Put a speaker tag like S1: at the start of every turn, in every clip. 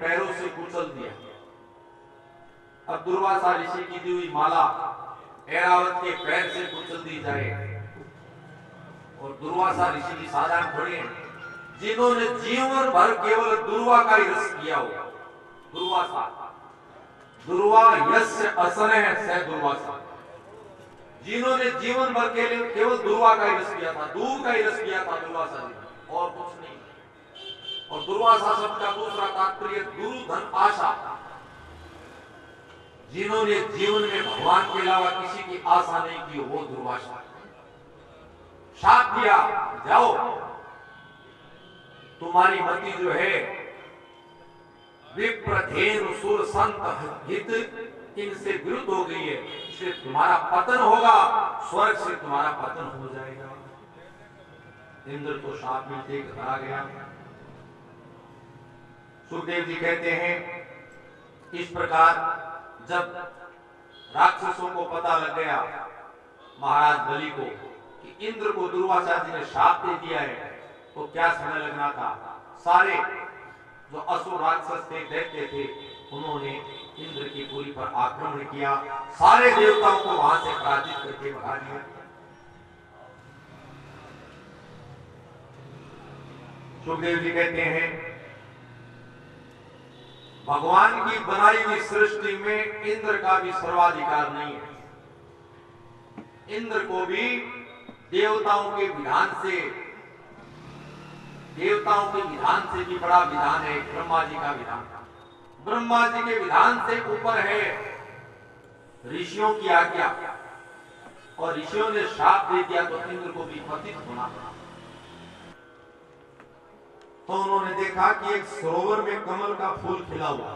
S1: पैरों से कुचल दिया। अब दुर्वासा ऋषि की दी हुई माला ऐरावत के पैर से कुचल दी जाए, और दुर्वासा ऋषि की साधारण थोड़ी है, जिन्होंने जीवन भर केवल दुर्वा का ही रस किया हो। दुर्वासा, दुर्वा यस्य असनः स दुर्वासा, जिन्होंने जीवन भर के लिए केवल दुर्वा का ही रस किया था, दूध का ही रस किया था दुर्वासा जी, और कुछ नहीं। और दुर्वासा शब्द का दूसरा तात्पर्य गुरु धन आशा, जिन्होंने जीवन में भगवान के अलावा किसी की आशा नहीं की, वो दुर्वासा। शाप दिया, जाओ तुम्हारी मति जो है विप्रधेनु सुर संत हित इनसे विरुद्ध हो गई है, इसलिए तुम्हारा पतन होगा, स्वर्ग से तुम्हारा पतन हो जाएगा। इंद्र को शाप मिलते कहा गया। सुखदेव जी कहते हैं इस प्रकार जब राक्षसों को पता लग गया महाराज बलि को कि इंद्र को दुर्वासा जी ने शाप दे दिया है, तो क्या समय लगना था। सारे जो असुर राक्षस थे, दैत्य थे, उन्होंने इंद्र की पुरी पर आक्रमण किया, सारे देवताओं को वहां से पराजित करके भगा दिया। सुखदेव जी कहते हैं भगवान की बनाई हुई सृष्टि में इंद्र का भी सर्वाधिकार नहीं है। इंद्र को भी देवताओं के विधान से, देवताओं के विधान से भी बड़ा विधान है ब्रह्मा जी का विधान। ब्रह्मा जी के विधान से ऊपर है ऋषियों की आज्ञा, और ऋषियों ने शाप दे दिया तो इंद्र को भी पतित होना पड़ा। तो उन्होंने देखा कि एक सरोवर में कमल का फूल खिला हुआ,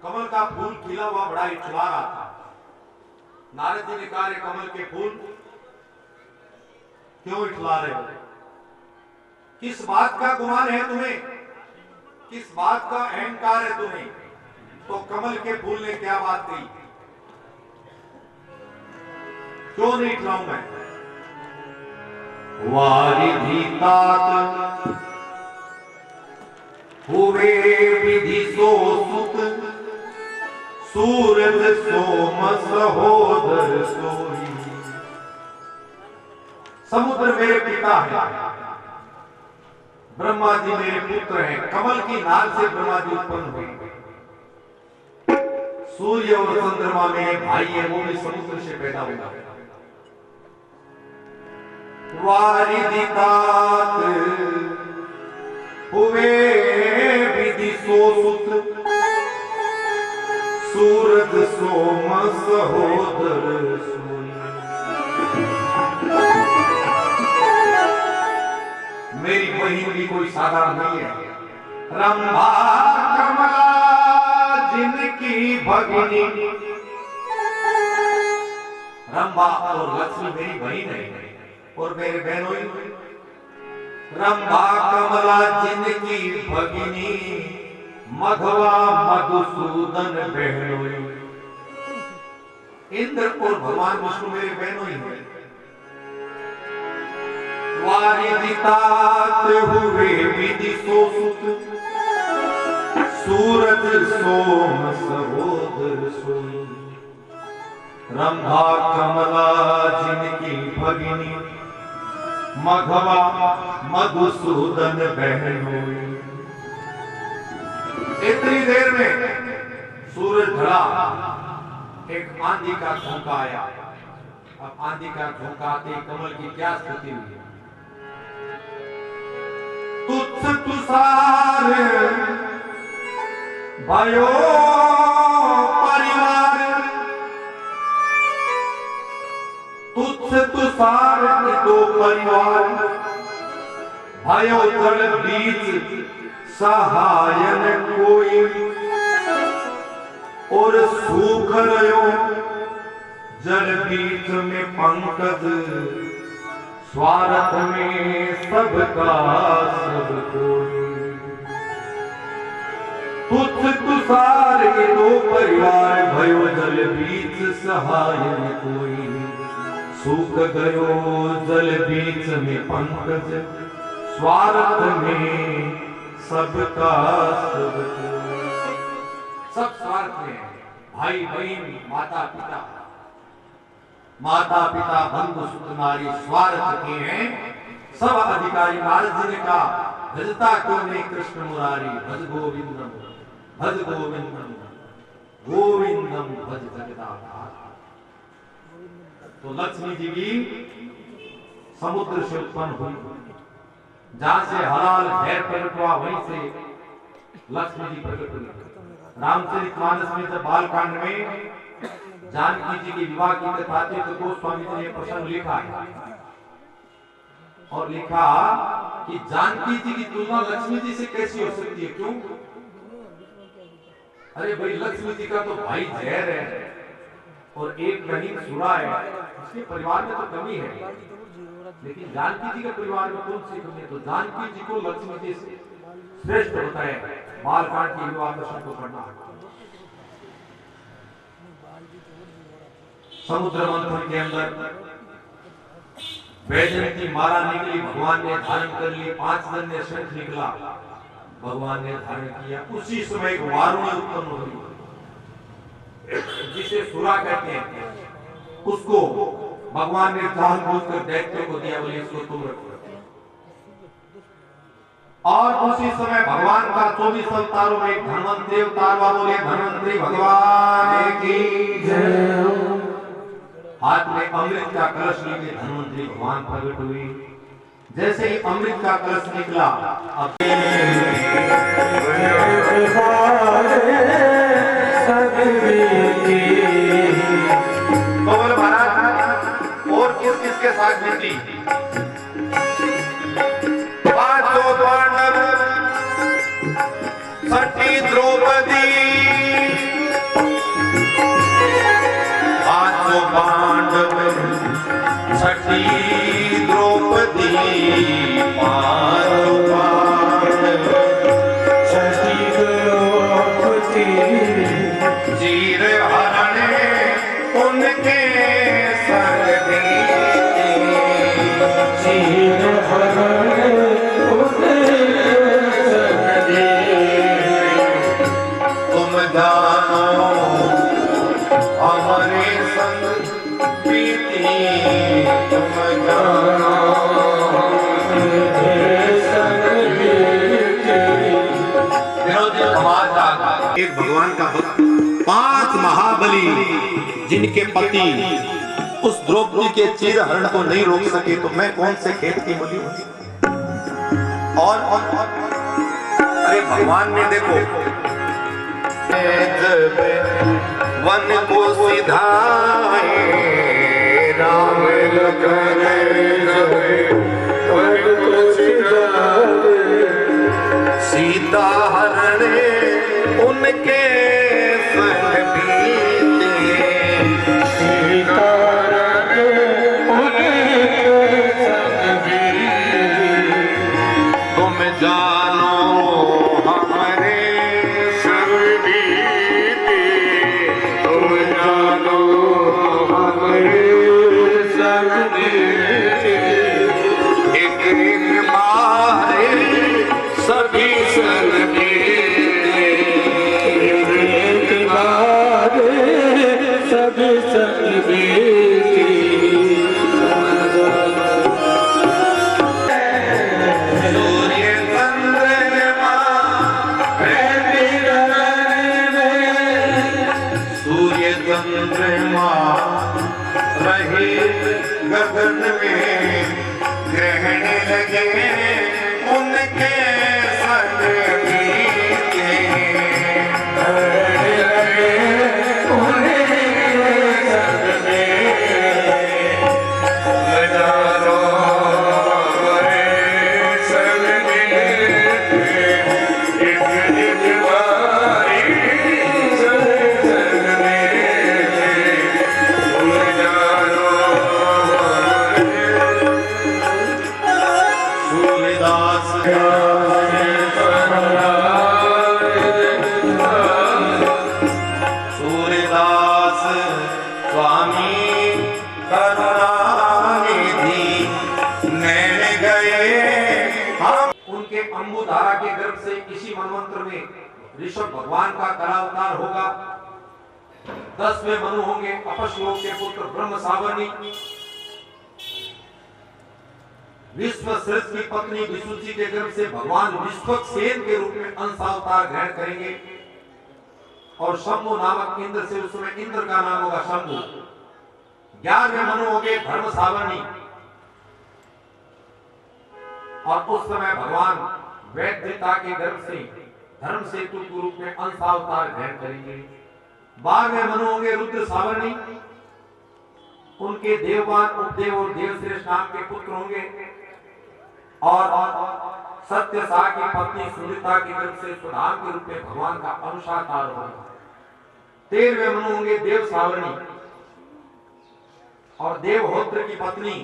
S1: कमल का फूल खिला हुआ बड़ा इचला रहा था। नारद जी ने कहा कमल के फूल क्यों इठला रहे हो, किस बात का गुमान है तुम्हें, किस बात का अहंकार है तुम्हें। तो कमल के फूल ने क्या बात कही, क्यों नहीं इठलाऊं मैं। वारिधि तात हुए विधि सो सुत, सूरज सोम सहोदर सोई। समुद्र मेरे पिता है, ब्रह्मा जी मेरे पुत्र हैं। कमल की नाल से ब्रह्मा जी उत्पन्न हुए। सूर्य और चंद्रमा मेरे भाई है, वो भी समुद्र से पैदा हुआ। वारिधि तात हुए विधि सो सुत, सूरज सोम सहोदर सोई। मेरी बहन भी कोई साधारण नहीं है। रंभा कमला जिनकी भगिनी, रंभा और लक्ष्मी मेरी बहन है और मेरे बहनों। रंभा कमला जिनकी भगिनी, मघवा मधुसूदन बहनोई। इंद्र और भगवान विष्णु मेरे बहनों ही हैं। वारिधि तात हुए विधि सो सुत, सूरज सोम सहोदर सोई। रंभा कमला जिनकी भगिनी, मघवा मधुसूदन बहनोई। इतनी देर में सूरज ढला, एक आंधी का झोंका आया। अब आंधी का झोंका आते कमल की क्या स्थिति हुई। तुच्छ तुषार भयो परिवार, तुच्छ तुषार दो परिवार। भयो जल बीच सहायन कोई, और सूख रयो जल बीच में पंकज। स्वार्थ में सबका सब कोई। तुच्छ तुषार दो परिवार, भयो जल बीच सहायन कोई। सूख गयो जल बीच में पंकज, स्वार्थ में सबका सब स्वार्थ में है। भाई बहन, माता पिता, माता पिता बंधु सुत नारी स्वार्थ के हैं सब अधिकारी। नारद जी ने कहा भजता क्यों नहीं कृष्ण मुरारी, भज गोविंदम भज गोविंदम गोविंदम भज जगदाधार। तो लक्ष्मी जी भी समुद्र से उत्पन्न हुई, जहां से हलाल झैर प्रकट हुआ वहीं से लक्ष्मी जी प्रकट हुई। रामचरितमानस में जब बालकांड में जानकी जी के विवाह की कथा थी तो गोस्वामी जी ने प्रसंग लिखा है और लिखा कि जानकी जी की तुलना लक्ष्मी जी से कैसी हो सकती है। क्यों? अरे भाई, लक्ष्मी जी का तो भाई जहर है और एक बहन सुरा है, उसके परिवार में तो कमी है, लेकिन जानकी जी के परिवार में कौन सी कमी है? तो जानकी जी को लक्ष्मी जी से श्रेष्ठ होता है बालकांड की विवाह प्रसंग को पढ़ना। समुद्र मंथन के अंदर वैजयंती माला निकली, भगवान ने धारण कर ली, 5 जन ने शंख निकला, भगवान ने धारण किया। उसी समय एक वारुणी उत्पन्न हुई जिसे सुरा कहते हैं, उसको भगवान ने जानबूझकर दैत्य को दिया, बोले इसको तुम रखो। और उसी समय भगवान का 24 अवतारों में धन्वंतरी अवतार हुआ, बोले धन्वंतरी भगवान की जय। हाथ में अमृत का कलश लेके धन्वंतरी भगवान प्रकट हुए। जैसे ही अमृत का कलश निकला, अब तो महाराज और किस किसके साथ बीती? पांचों पांडव, छठी द्रौपदी, पांचों पांडव, छठी द्रौपदी, पांचों पांडव, छठी द्रौपदी, चीर हरणे उनके संग बीते, चीर हरणे तुम जानो हमारे संग बीती, तुम जानो हमारे संग बीती। एक भगवान का भक्त, 5 महाबली जिनके पति उस द्रौपदी के चीर हरण को नहीं रोक सके, तो मैं कौन से खेत की मुली हूं? और अरे भगवान ने देखो जब वन को सिधाए राम लखन वन को सिधाए, सीता हरणे उनके संग बीते, सीता हरणे उनके संग बीते, तुम जानो हमारे संग बीते, तुम जानो हमारे संग बीते, एक एक मारे सभी संग बीते, एक एक मारे सभी संग बीते। रहे गगन में ग्रहण लगे उनके संग बीते, ग्रहण लगे उनके संग बीते, इसी मनवंतर में ऋषभ भगवान का करावतार होगा। 10वें मनु होंगे अपश्लोक के पुत्र ब्रह्म सावर्णी। विश्व श्रेष्ठ की पत्नी विसुची के गर्भ से भगवान विश्वक्सेन के रूप में अंशावतार ग्रहण करेंगे। और शंभु नामक इंद्र से उस समय इंद्र का नाम होगा शंभु। 11वें मनु होंगे धर्म सावर्णी। और उस समय भगवान वैद्यता के गर्भ से धर्म सेतु के रूप में अंशावतार ग्रहण करेंगे। 12वें मनु होंगे रुद्र सावर्णी। उनके देववान उपदेव और देवश्रेष्ठ नाम के पुत्र होंगे। और सत्यसा की पत्नी सुनीता की गर्भ से सुधाम के रूप में भगवान का अंशावतार होगा। 13वें मनु होंगे देव सावर्णी। और देवहोत्र की पत्नी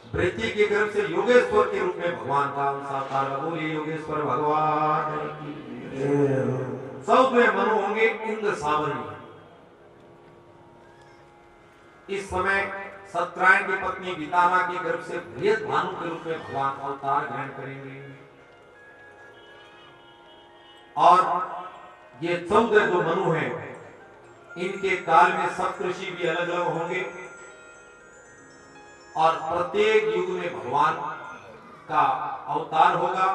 S1: वृत्ति के गर्भ से योगेश्वर के रूप में भगवान का अंशावतार। बोलिए योगेश्वर भगवान की। 14वें मनु होंगे इंद्र सावर्णी। इस समय सत्यायन की पत्नी विताना के गर्भ से बृहद भानु के रूप में भगवान अवतार ग्रहण करेंगे। और ये 14 जो मनु हैं, इनके काल में सप्तऋषि भी अलग अलग होंगे। और प्रत्येक युग में भगवान का अवतार होगा।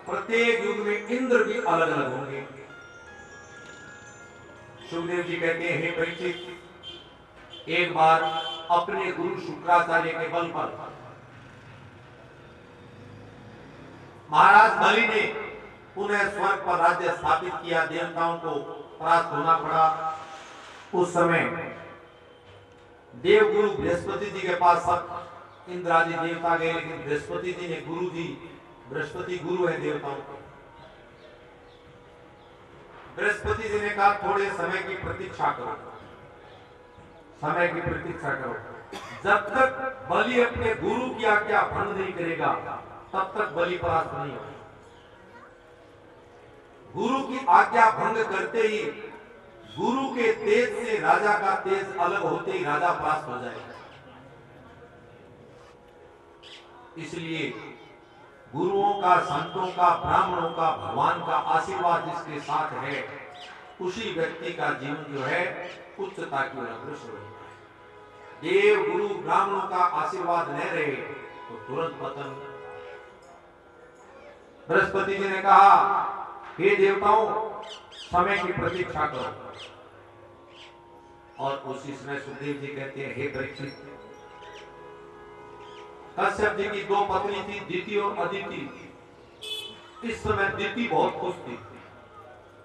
S1: प्रत्येक युग में इंद्र भी अलग अलग होंगे। सुखदेव जी कहते हैं, हे परीक्षित, एक बार अपने गुरु शुक्राचार्य के बल पर महाराज बलि ने उन्हें स्वर्ग पर राज्य स्थापित किया। देवताओं को परास्त होना पड़ा। उस समय देवगुरु बृहस्पति जी के पास सब इंद्रादि देवता गए, लेकिन बृहस्पति जी ने गुरु जी, बृहस्पति गुरु है देवताओं को, बृहस्पति जी ने कहा थोड़े समय की प्रतीक्षा करो, समय की प्रतीक्षा करो। जब तक बलि अपने गुरु की आज्ञा भंग नहीं करेगा तब तक बलि परास्त नहीं होगा। गुरु की आज्ञा भंग करते ही गुरु के तेज से राजा का तेज अलग होते ही राजा परास्त हो जाएगा। इसलिए गुरुओं का, संतों का, ब्राह्मणों का, भगवान का आशीर्वाद जिसके साथ है, उसी व्यक्ति का जीवन जो है उच्चता की ओर अग्रसर होता है। देव, गुरु, ब्राह्मणों का आशीर्वाद न रहे तो तुरंत पतन। बृहस्पति जी ने कहा, हे देवताओं, समय की प्रतीक्षा करो। और उसी समय सुखदेव जी कहते हैं, हे परीक्षित, कश्यप जी की 2 पत्नी थी, दिति और अदिति। इस समय दिति बहुत खुश थी,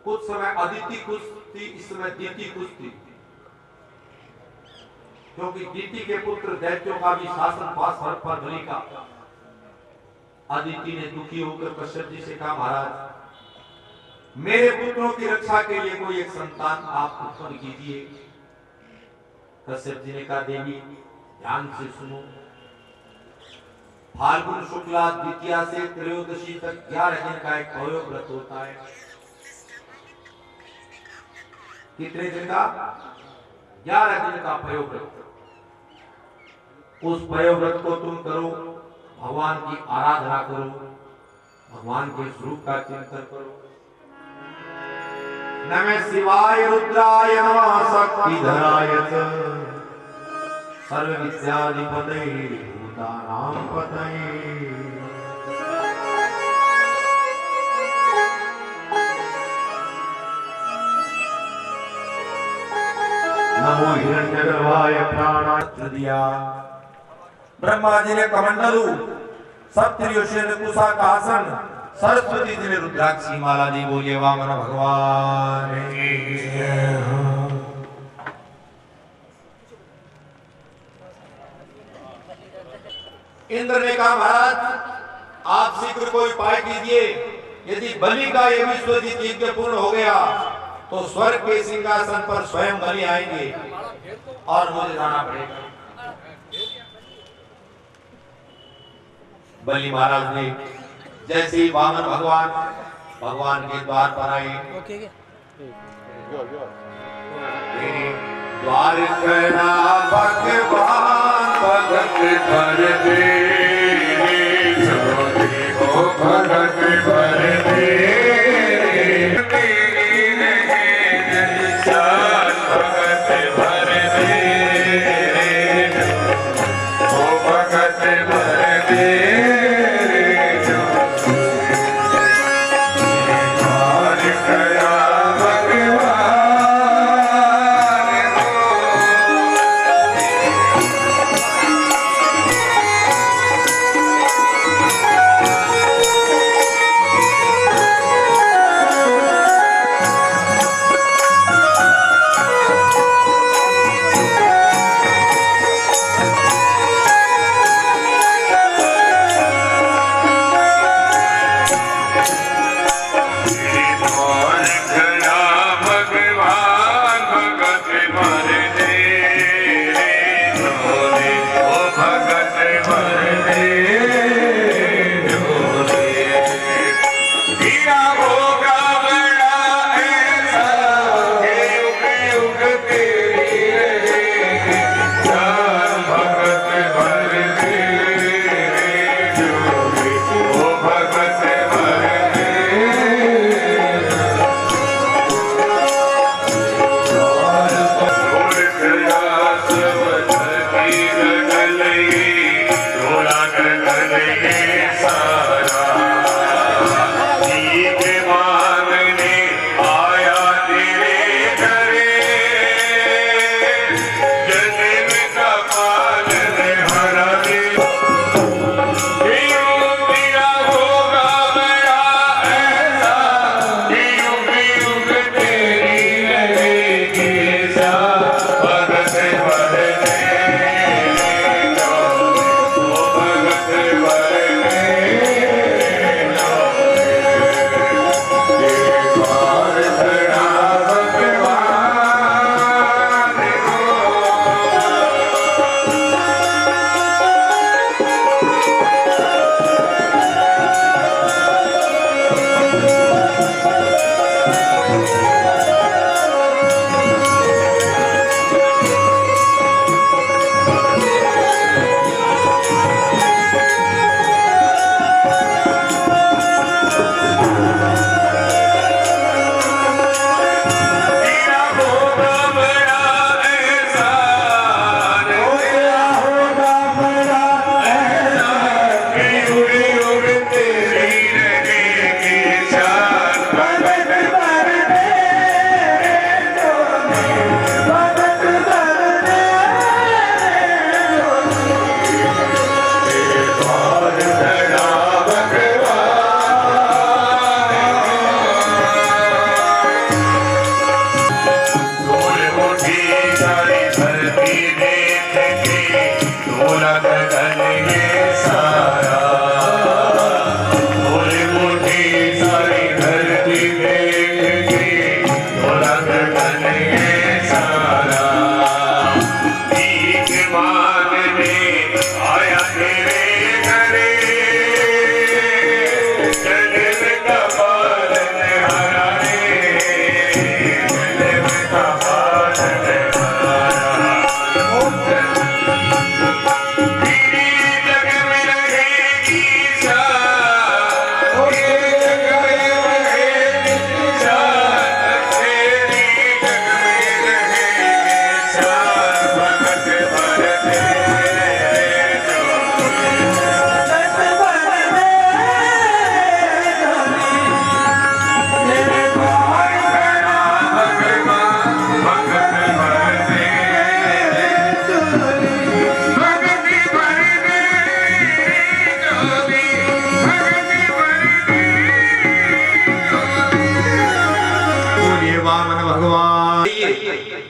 S1: कुछ समय अदिति खुश थी, इस समय दिति खुश थी, क्योंकि दिति के पुत्र दैत्यों का भी शासन पास हर पर बलि का। अदिति ने दुखी होकर कश्यप जी से कहा, महाराज, मेरे पुत्रों की रक्षा के लिए कोई एक संतान आप उत्पन्न कीजिए। कश्यप जी ने कहा, देवी ध्यान से सुनो। फाल्गुन शुक्ला द्वितीया से त्रयोदशी तक 11 दिन का एक पयोग व्रत होता है। कितने दिन का? 11 दिन का पयोग व्रत। उस पयोग व्रत को तुम करो, भगवान की आराधना करो, भगवान के स्वरूप का चिंतन करो। नमः शिवाय रुद्राय नमः शक्तिधराय सर्व विद्याधिपतये भूतानां पतये। नमो हिरण्यगर्भाय प्राणाय दिया। ब्रह्मा जी ने कमंडलू, सप्तऋषि ने कुशा का आसन, सरस्वती जी ने रुद्राक्षी माला दी। बोलिए वामन भगवान की जय हो। इंद्र ने कहा, महाराज, आप शीघ्र कोई उपाय कीजिए। यदि बलि का ये विश्वजित यज्ञ पूर्ण हो गया तो स्वर्ग के सिंहासन पर स्वयं बलि आएंगे और मुझे जाना पड़ेगा। बलि महाराज ने जैसे ही वामन भगवान के द्वार पर आए, द्वार करा भगवान भगत भर दे, भगत भर दे।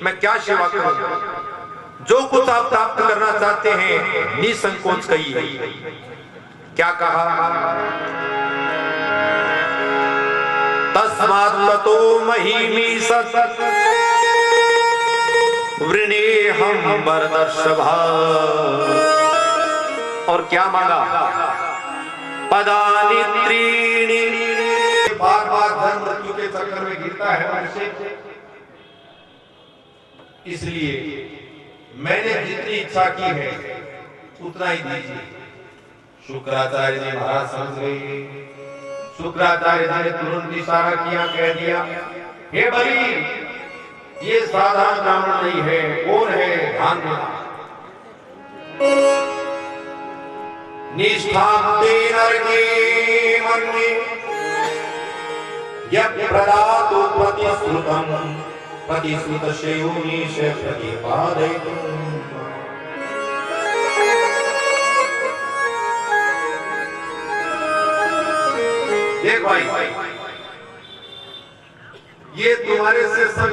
S1: मैं क्या सेवा करूं? जो कुछ आप प्राप्त करना चाहते हैं निसंकोच कहिए। क्या कहा? तस्मात् ततो महीमी सत वृणेहं वरदर्शभा। और क्या मांगा? पदानि त्रीणि। बार बार धन मृत्यु के चक्कर में गिरता है मनुष्य, इसलिए मैंने जितनी इच्छा की है उतना ही दीजिए। शुक्राचार्य जी महाराज समझ गए। शुक्राचार्य जी ने तुरंत इशारा किया, कह दिया, हे बलि ये साधारण ब्राह्मण नहीं है। कौन है? ध्यान देना। निष्ठा के मन में यज्ञ प्रदातो प्रतिश्रुतम् प्रतिश्रुतस्य योनिश प्रतिपादयितुम्। देख भाई, ये तुम्हारे से सब